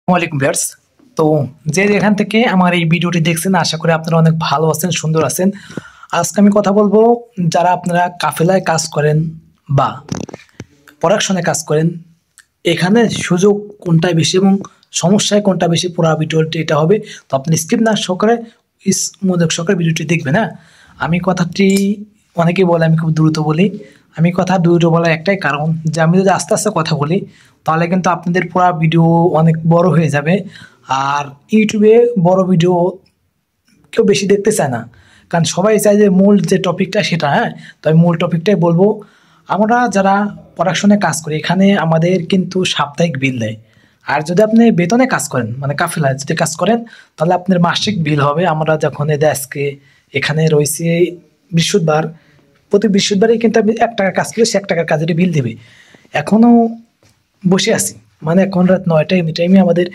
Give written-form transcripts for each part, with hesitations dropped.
ওয়ালাইকুম ভিউয়ার্স। তো যে যেখান থেকে আমার এই ভিডিওটি দেখছেন আশা করি আপনারা অনেক ভালো আছেন, সুন্দর আছেন। আজকে আমি কথা বলবো যারা আপনারা কাফেলায় কাজ করেন বা প্রোডাকশনে কাজ করেন, এখানে সুযোগ কোনটায় বেশি এবং সমস্যায় কোনটা বেশি, পুরো ভিডিওটি এটা হবে। তো আপনি স্কিপ না সহকারে মনোযোগ সহকারে ভিডিওটি দেখবেন। হ্যাঁ, আমি কথাটি অনেকেই বলে আমি খুব দ্রুত বলি। আমি কথা দ্রুত বলার একটাই কারণ যে আমি যদি আস্তে আস্তে কথা বলি তাহলে কিন্তু আপনাদের পুরো ভিডিও অনেক বড় হয়ে যাবে। আর ইউটিউবে বড় ভিডিও কেউ বেশি দেখতে চায় না, কারণ সবাই চায় যে মূল যে টপিকটা সেটা। হ্যাঁ, তো আমি মূল টপিকটাই বলবো। আমরা যারা প্রোডাকশনে কাজ করি এখানে আমাদের কিন্তু সাপ্তাহিক বিল দেয়। আর যদি আপনি বেতনে কাজ করেন মানে কাফেলায় যদি কাজ করেন তাহলে আপনার মাসিক বিল হবে। আমরা যখন আজকে এখানে রয়েছে বৃহস্পতিবার, প্রতি বৃহস্পতিবারই কিন্তু আপনি 1 টাকা কাজ করলে সে 1 টাকার কাজের বিল দেবে। এখনও বসে আছি, মানে এখন রাত 9টায়, এমনি টাইমে আমাদের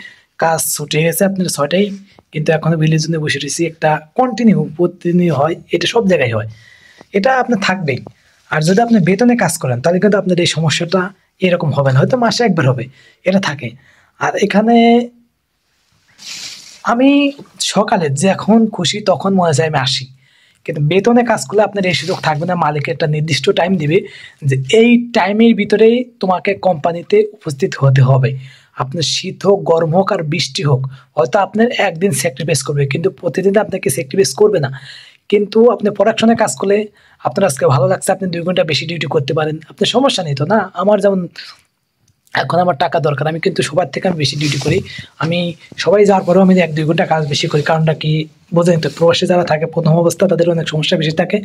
কাজ ছুটে গেছে আপনার 6টায়, কিন্তু এখনো বিলের জন্য বসে রয়েছি। একটা কন্টিনিউ প্রতিদিনই হয়, এটা সব জায়গায় হয়, এটা আপনার থাকবেই। আর যদি আপনি বেতনে কাজ করেন তাহলে কিন্তু আপনার এই সমস্যাটা এরকম হবে না, হয়তো মাসে একবার হবে, এটা থাকে। আর এখানে আমি সকালে যখন খুশি তখন মনে চায় আমি আসি, কিন্তু বেতনে কাজ করলে আপনার এই সুযোগ থাকবে না। মালিক একটা নির্দিষ্ট টাইম দিবে যে এই টাইমের ভিতরেই তোমাকে কোম্পানিতে উপস্থিত হতে হবে। আপনার শীত হোক, গরম হোক আর বৃষ্টি হোক, হয়তো আপনার একদিন স্যাক্রিফাইস করবে কিন্তু প্রতিদিন আপনাকে স্যাক্রিফাইস করবে না। কিন্তু আপনি প্রোডাকশনে কাজ করলে আপনার আজকে ভালো লাগছে, আপনি 2 ঘন্টা বেশি ডিউটি করতে পারেন, আপনার সমস্যা নেই তো। না, আমার যেমন এখন আমার টাকা দরকার, আমি কিন্তু সবার থেকে আমি বেশি ডিউটি করি। আমি সবাই যাওয়ার পরেও আমি 1-2 ঘন্টা কাজ বেশি করি। কারণটা কি বোঝেন তো, প্রবাসী যারা থাকে প্রথম অবস্থা তাদের অনেক সমস্যা বেশি থাকে।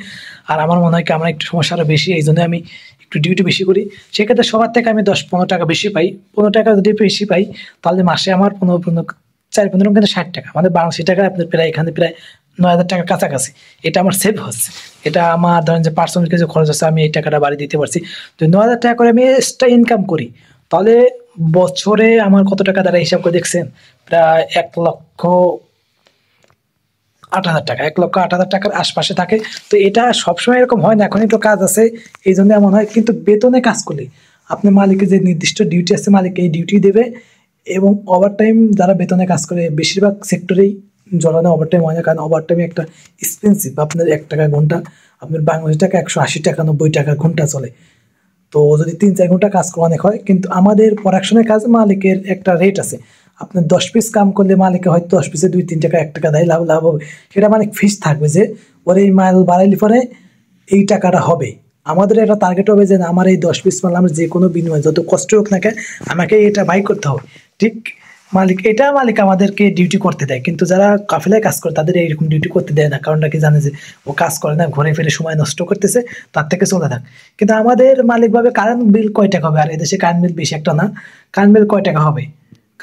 আর আমার মনে হয় কি আমার একটু সমস্যা আরও বেশি, এই জন্য আমি একটু ডিউটি বেশি করি। সেক্ষেত্রে সবার থেকে আমি 10-15 টাকা বেশি পাই। 15 টাকা যদি বেশি পাই তাহলে মাসে আমার 4-15 কিন্তু 60 টাকা, মানে 82 টাকা আপনার প্রায় এখানে প্রায় 9,000 টাকার কাছাকাছি। এটা আমার সেভ হচ্ছে। এটা আমার ধরেন যে পার্সোনাল কিছু খরচ আছে, আমি এই টাকাটা বাড়ি দিতে পারছি। তো 9,000 টাকা করে আমি এক্সট্রা ইনকাম করি, তাহলে বছরে আমার কত টাকা দ্বারা হিসাব করে দেখছেন? প্রায় 1,08,000 টাকা, 1,08,000 টাকার আশপাশে থাকে। তো এটা সবসময় এরকম হয় না, এখন একটু কাজ আছে এই জন্য এমন হয়। কিন্তু বেতনে কাজ করলে আপনি মালিকের যে নির্দিষ্ট ডিউটি আছে মালিক এই ডিউটি দেবে। এবং ওভারটাইম যারা বেতনে কাজ করে বেশিরভাগ সেক্টরেই জড়ানো ওভারটাইম হয় না, কারণ ওভারটাইমে একটা এক্সপেন্সিভ। আপনার 1 টাকা ঘন্টা আপনার বাংলাদেশ টাকা 180 টাকা 90 টাকা ঘন্টা চলে। তো যদি 3-4 ঘন্টা কাজ করা অনেক হয়, কিন্তু আমাদের প্রোডাকশনের কাজ মালিকের একটা রেট আছে। আপনি 10 পিস কাম করলে মালিকে হয়তো 10 পিসে 2-3 টাকা 1 টাকা দেয়, লাভ লাভ হবে। সেটা মালিক ফিস থাকবে যে ওর এই মাল বাড়াইলে পরে এই টাকাটা হবে। আমাদের একটা টার্গেট হবে যে আমার এই 10 পিস মাল আমার যে কোনো বিনিময় যত কষ্ট হোক না কেন আমাকে এটা বাই করতে হবে। ঠিক, মালিক আমাদেরকে ডিউটি করতে দেয়, কিন্তু যারা কাফেলায় কাজ করে তাদের এইরকম ডিউটি করতে দেয় না। কারণটা কি জানে যে ও কাজ করে না, ঘুরে ফিরে সময় নষ্ট করতেছে, তার থেকে চলে থাক। কিন্তু আমাদের মালিক ভাবে কারেন্ট বিল কয় টাকা হবে, আর এদেশে কারেন্ট বিল বেশি একটা না। কারেন্ট বিল কয় টাকা হবে,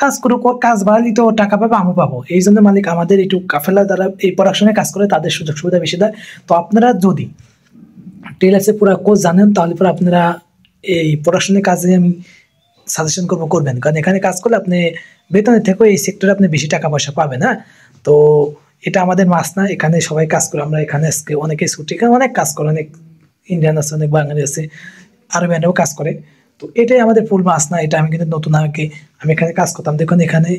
কাজ করুক, ওর কাজ বাড়ালেই তো ও টাকা পাবে, আমি পাবো। এই জন্য মালিক আমাদের একটু কাফেলা যারা এই প্রোডাকশনে কাজ করে তাদের সুযোগ সুবিধা বেশি দেয়। তো আপনারা যদি টেলার্সের পুরো কোর্স জানেন তাহলে পরে আপনারা এই প্রোডাকশনের কাজে আমি সাজেশন করবেন, কারণ এখানে কাজ করলে আপনি বেতনের থেকেও এই সেক্টরে আপনি বেশি টাকা পয়সা পাবেন। হ্যাঁ, তো এটা আমাদের মাস না, এখানে সবাই কাজ করে। আমরা এখানে আজকে অনেকে ছুটি, এখানে অনেক কাজ করে, অনেক ইন্ডিয়ান আছে, অনেক বাঙালি আছে, আরবিয়ানরাও কাজ করে। তো এটাই আমাদের ফুল মাস না, এটা আমি কিন্তু নতুন। আমি এখানে কাজ করতাম, দেখুন এখানে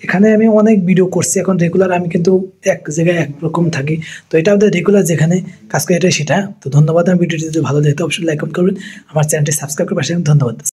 এখানে আমি অনেক ভিডিও করছি। এখন রেগুলার আমি কিন্তু এক জায়গায় একরকম থাকি। তো এটা আমাদের রেগুলার যেখানে কাজ করি এটাই সেটা। তো ধন্যবাদ। আমার ভিডিওটি যদি ভালো লাগে অবশ্যই লাইক কমেন্ট করবেন, আমার চ্যানেলটি সাবস্ক্রাইব করে পাশে। ধন্যবাদ।